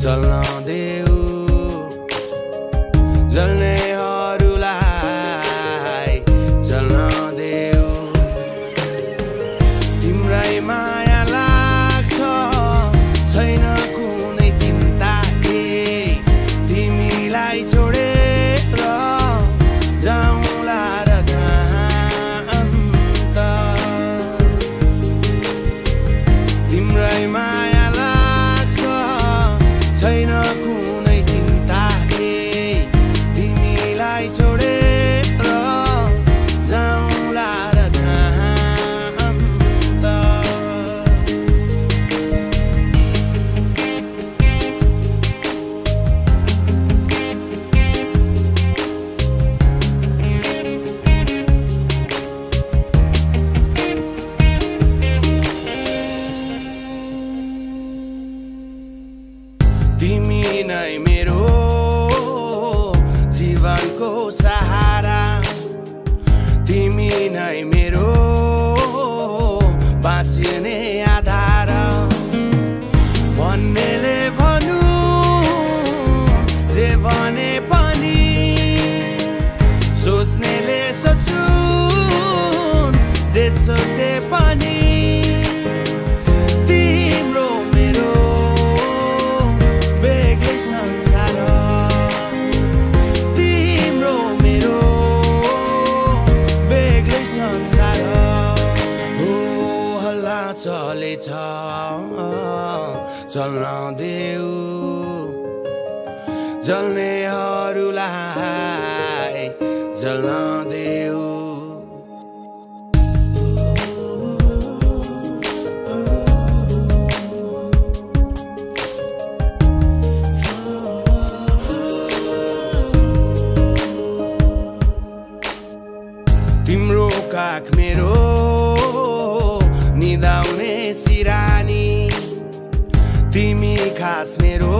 जल्न देऊ जल्नेहरूलाई जल्न देऊ तिम्रै माया लाग्छ छैन कुनै चिन्ता तिमीलाई छोडेर जाउँला र अन्त तिम्रै माया लाग्छ छैन कुनै चिन्ता तिमीलाई छोडेर जाउँला र अन्त तिमी नै मेरो जीवनको सहारा तिमी नै मेरो बाँच्ने आधार भन्नेले भन्नु जे भने पनि सोच्नेले सोचुन् जे सोचे पनि चलेछ चल्न देऊ जल्नेहरूलाई जल्न देऊ तिम्रो काख मेरो निदाउने सिरानी तिमी खास मेरो